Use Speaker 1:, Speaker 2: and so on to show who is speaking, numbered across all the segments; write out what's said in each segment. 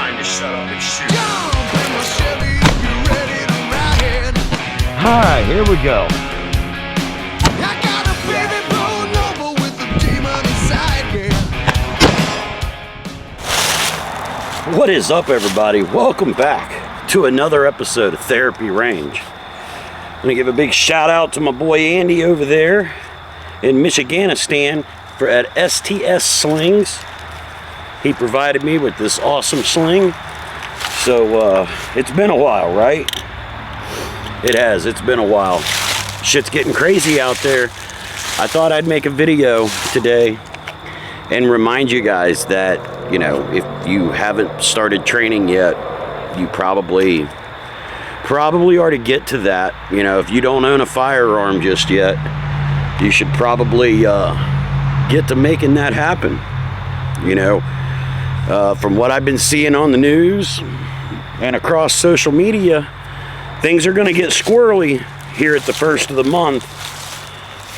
Speaker 1: time to shut up and shoot.
Speaker 2: Hi, here we go. What is up, everybody? Welcome back to another episode of Therapy Range. I'm going to give a big shout out to my boy Andy over there in Michiganistan at STS Slings. He provided me with this awesome sling. So it's been a while, right? It has. It's been a while. Shit's getting crazy out there. I thought I'd make a video today and remind you guys that, you know, if you haven't started training yet, you probably ought to get to that. You know, if you don't own a firearm just yet, you should probably get to making that happen. You know, from what I've been seeing on the news and across social media, things are going to get squirrely here at the first of the month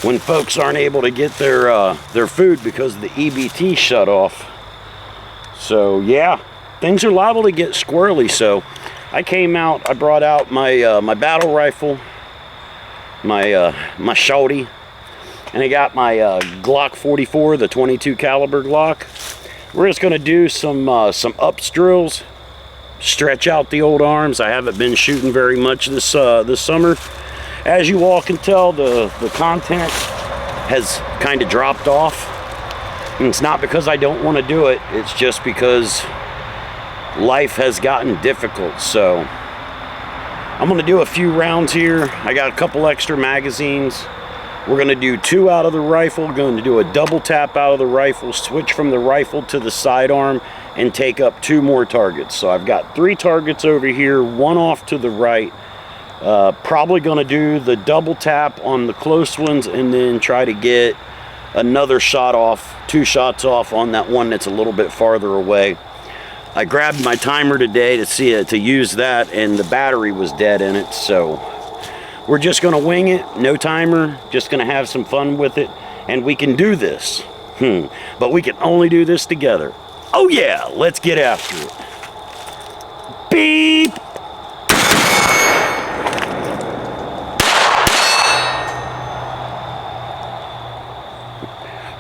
Speaker 2: when folks aren't able to get their food because of the EBT shut off. So yeah, things are liable to get squirrely. So I came out, I brought out my my battle rifle, my shorty, and I got my Glock 44, the 22 caliber Glock. We're just going to do some ups drills, stretch out the old arms. I haven't been shooting very much this summer. As you all can tell, the content has kind of dropped off. And it's not because I don't want to do it. It's just because life has gotten difficult. So I'm going to do a few rounds here. I got a couple extra magazines. We're going to do 2 out of the rifle, going to do a double tap out of the rifle, switch from the rifle to the sidearm, and take up 2 more targets. So I've got 3 targets over here, 1 off to the right. Probably going to do the double tap on the close ones and then try to get another shot off, 2 shots off on that one that's a little bit farther away. I grabbed my timer today to use that, and the battery was dead in it, so we're just going to wing it, no timer, just going to have some fun with it, and we can do this. But we can only do this together. Oh yeah, let's get after it. Beep!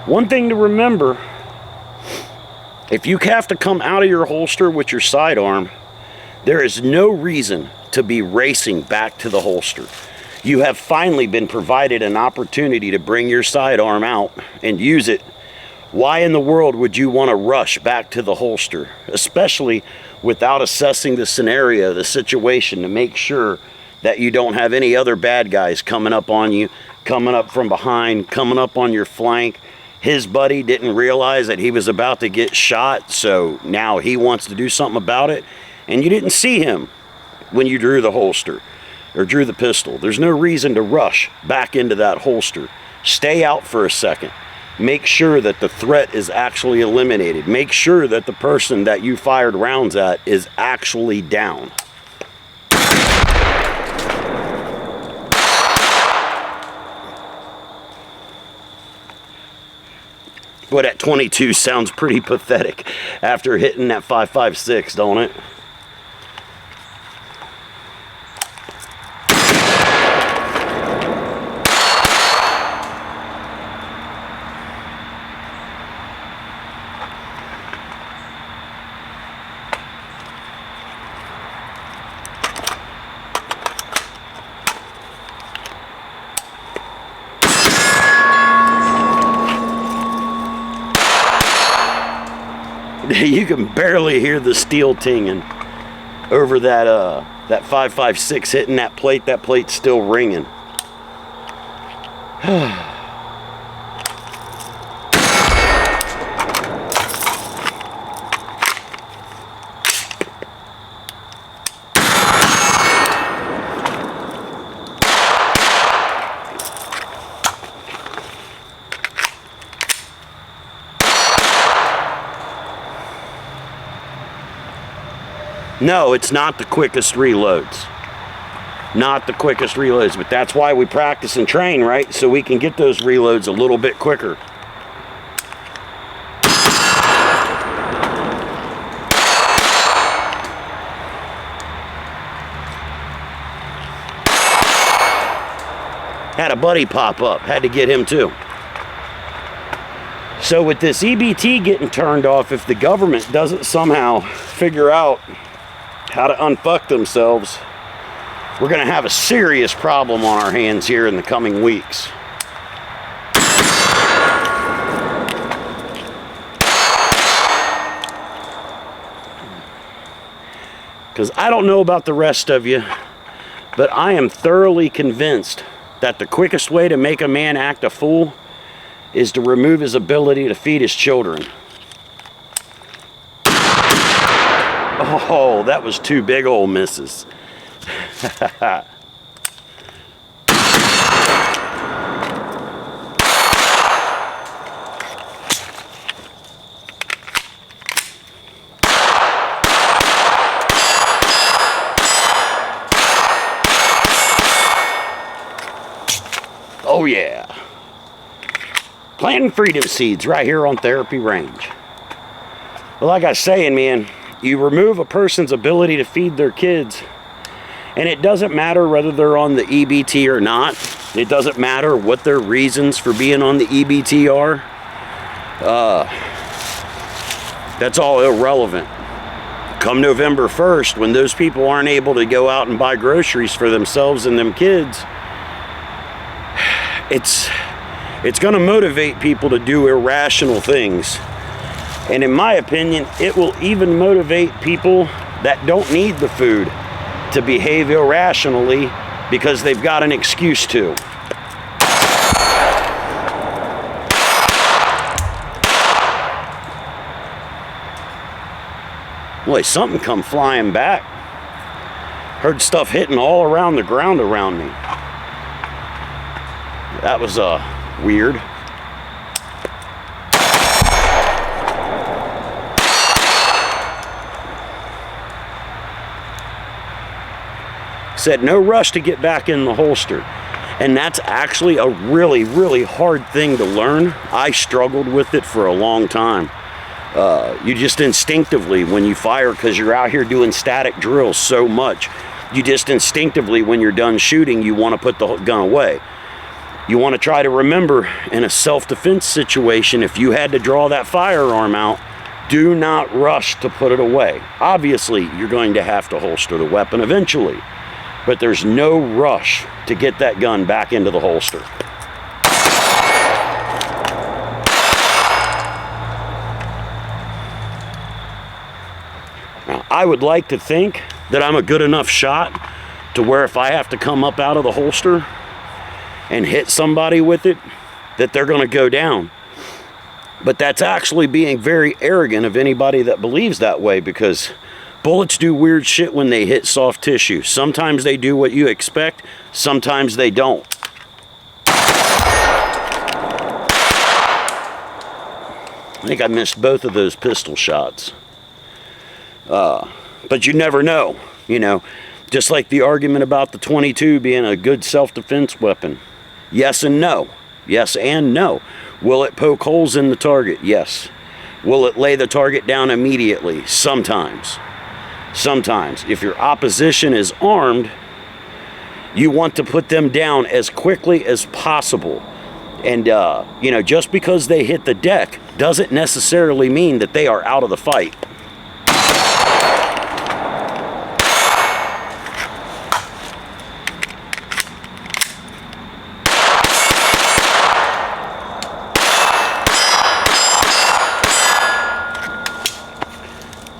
Speaker 2: One thing to remember, if you have to come out of your holster with your sidearm, there is no reason to be racing back to the holster. You have finally been provided an opportunity to bring your sidearm out and use it. Why in the world would you want to rush back to the holster, especially without assessing the scenario, the situation, to make sure that you don't have any other bad guys coming up on you, coming up from behind, coming up on your flank? His buddy didn't realize that he was about to get shot, so now he wants to do something about it, and you didn't see him when you drew the holster or drew the pistol. There's no reason to rush back into that holster. Stay out for a second. Make sure that the threat is actually eliminated. Make sure that the person that you fired rounds at is actually down. But at 22 sounds pretty pathetic after hitting that 5.56, don't it? You can barely hear the steel tinging over that 5.56 hitting that plate. That plate's still ringing. No, it's not the quickest reloads. Not the quickest reloads, but that's why we practice and train, right? So we can get those reloads a little bit quicker. Had a buddy pop up, had to get him too. So with this EBT getting turned off, if the government doesn't somehow figure out how to unfuck themselves, we're going to have a serious problem on our hands here in the coming weeks. Because I don't know about the rest of you, but I am thoroughly convinced that the quickest way to make a man act a fool is to remove his ability to feed his children. Oh, that was two big old misses. Oh yeah. Planting freedom seeds right here on Therapy Range. Well, like I was saying, man, you remove a person's ability to feed their kids, and it doesn't matter whether they're on the EBT or not. It doesn't matter what their reasons for being on the EBT are. That's all irrelevant. Come November 1st, when those people aren't able to go out and buy groceries for themselves and them kids, it's going to motivate people to do irrational things. And in my opinion, it will even motivate people that don't need the food to behave irrationally because they've got an excuse to. Boy, something come flying back. Heard stuff hitting all around the ground around me. That was weird. Said no rush to get back in the holster. And that's actually a really, really hard thing to learn. I struggled with it for a long time. You just instinctively, when you fire, because you're out here doing static drills so much, you just instinctively, when you're done shooting, you want to put the gun away. You want to try to remember, in a self-defense situation, if you had to draw that firearm out, do not rush to put it away. Obviously, you're going to have to holster the weapon eventually, but there's no rush to get that gun back into the holster. Now, I would like to think that I'm a good enough shot to where if I have to come up out of the holster and hit somebody with it, that they're going to go down. But that's actually being very arrogant of anybody that believes that way, because bullets do weird shit when they hit soft tissue. Sometimes they do what you expect, sometimes they don't. I think I missed both of those pistol shots. But you never know, you know. Just like the argument about the .22 being a good self-defense weapon. Yes and no. Yes and no. Will it poke holes in the target? Yes. Will it lay the target down immediately? Sometimes. Sometimes. If your opposition is armed, you want to put them down as quickly as possible. And, you know, just because they hit the deck doesn't necessarily mean that they are out of the fight.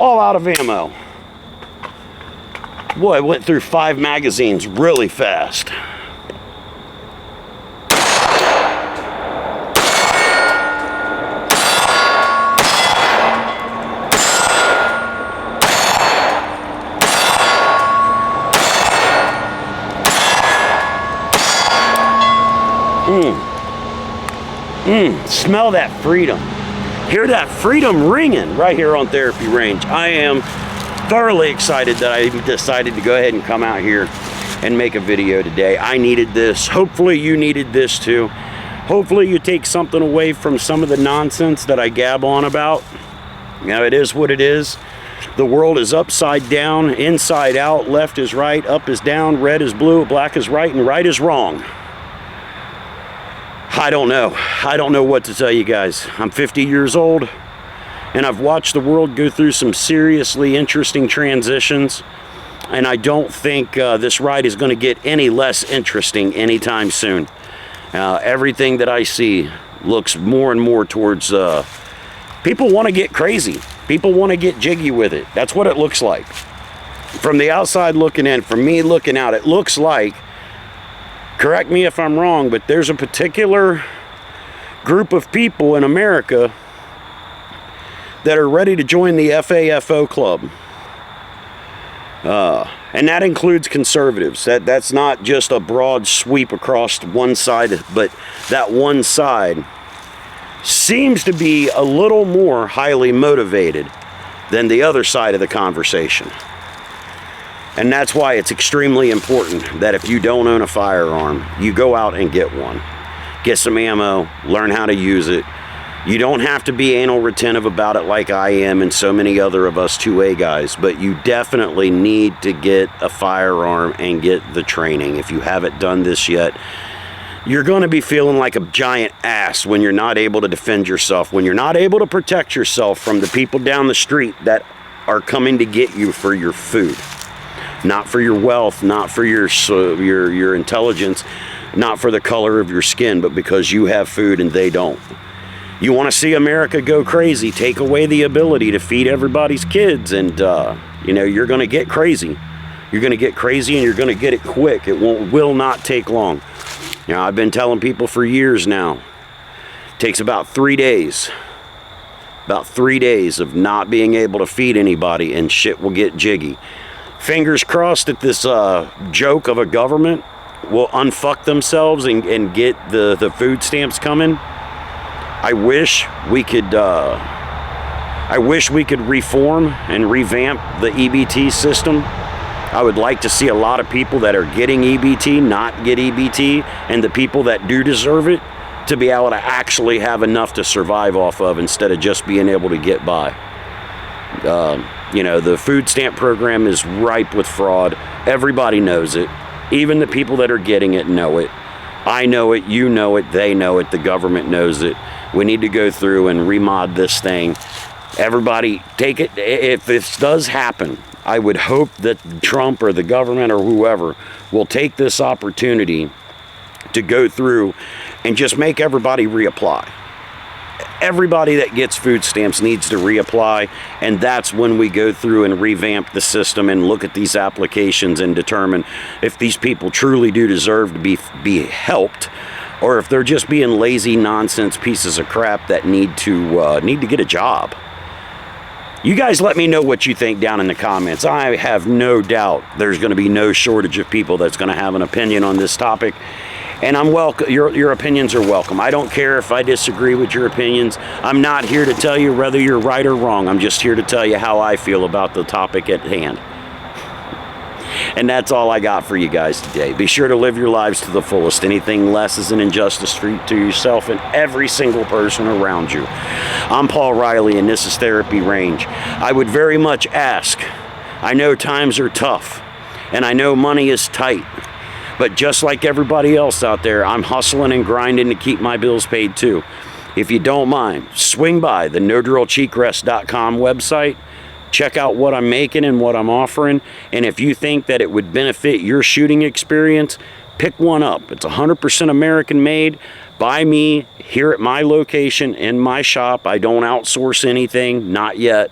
Speaker 2: All out of ammo. Boy, I went through 5 magazines really fast. Smell that freedom. Hear that freedom ringing right here on Therapy Range. I am thoroughly excited that I decided to go ahead and come out here and make a video today. I needed this. Hopefully you needed this too. Hopefully you take something away from some of the nonsense that I gab on about. You know, it is what it is. The world is upside down, inside out, left is right, up is down, red is blue, black is right, and right is wrong. I don't know. I don't know what to tell you guys. I'm 50 years old, and I've watched the world go through some seriously interesting transitions, and I don't think this ride is going to get any less interesting anytime soon. Everything that I see looks more and more towards people want to get crazy. People want to get jiggy with it. That's what it looks like. From the outside looking in, from me looking out, it looks like, correct me if I'm wrong, but there's a particular group of people in America that are ready to join the FAFO club. And that includes conservatives. That's not just a broad sweep across one side, but that one side seems to be a little more highly motivated than the other side of the conversation. And that's why it's extremely important that if you don't own a firearm, you go out and get one. Get some ammo, learn how to use it. You don't have to be anal retentive about it like I am and so many other of us 2A guys, but you definitely need to get a firearm and get the training. If you haven't done this yet, you're going to be feeling like a giant ass when you're not able to defend yourself, when you're not able to protect yourself from the people down the street that are coming to get you for your food. Not for your wealth, not for your intelligence, not for the color of your skin, but because you have food and they don't. You want to see America go crazy, take away the ability to feed everybody's kids, and you're going to get crazy. You're going to get crazy, and you're going to get it quick. It will not take long. I've been telling people for years now. It takes about 3 days. About 3 days of not being able to feed anybody, and shit will get jiggy. Fingers crossed that this joke of a government will unfuck themselves and get the food stamps coming. I wish we could reform and revamp the EBT system. I would like to see a lot of people that are getting EBT not get EBT, and the people that do deserve it to be able to actually have enough to survive off of instead of just being able to get by. The food stamp program is ripe with fraud. Everybody knows it. Even the people that are getting it know it. I know it, you know it, they know it, the government knows it. We need to go through and remod this thing. Everybody take it. If this does happen, I would hope that Trump or the government or whoever will take this opportunity to go through and just make everybody reapply. Everybody that gets food stamps needs to reapply, and that's when we go through and revamp the system and look at these applications and determine if these people truly do deserve to be helped, or if they're just being lazy nonsense pieces of crap that need to get a job. You guys let me know what you think down in the comments. I have no doubt there's going to be no shortage of people that's going to have an opinion on this topic. And I'm welcome. Your opinions are welcome. I don't care if I disagree with your opinions. I'm not here to tell you whether you're right or wrong. I'm just here to tell you how I feel about the topic at hand. And that's all I got for you guys today. Be sure to live your lives to the fullest. Anything less is an injustice to yourself and every single person around you. I'm Paul Riley, and this is Therapy Range. I would very much ask, I know times are tough, and I know money is tight. But just like everybody else out there, I'm hustling and grinding to keep my bills paid too. If you don't mind, swing by the NoDrillCheekRest.com website. Check out what I'm making and what I'm offering. And if you think that it would benefit your shooting experience, pick one up. It's 100% American made by me here at my location in my shop. I don't outsource anything, not yet.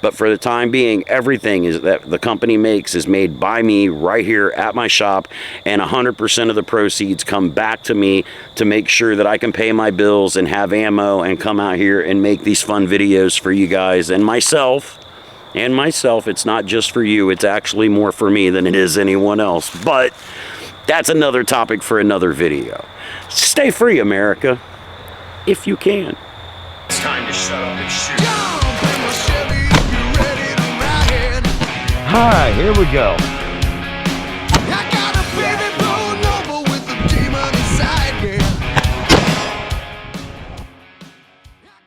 Speaker 2: But for the time being, everything is that the company makes is made by me right here at my shop, and 100% of the proceeds come back to me to make sure that I can pay my bills and have ammo and come out here and make these fun videos for you guys and myself. It's not just for you, it's actually more for me than it is anyone else. But that's another topic for another video. Stay free, America, if you can. It's time to shut up and shoot.
Speaker 1: Hi, here we go.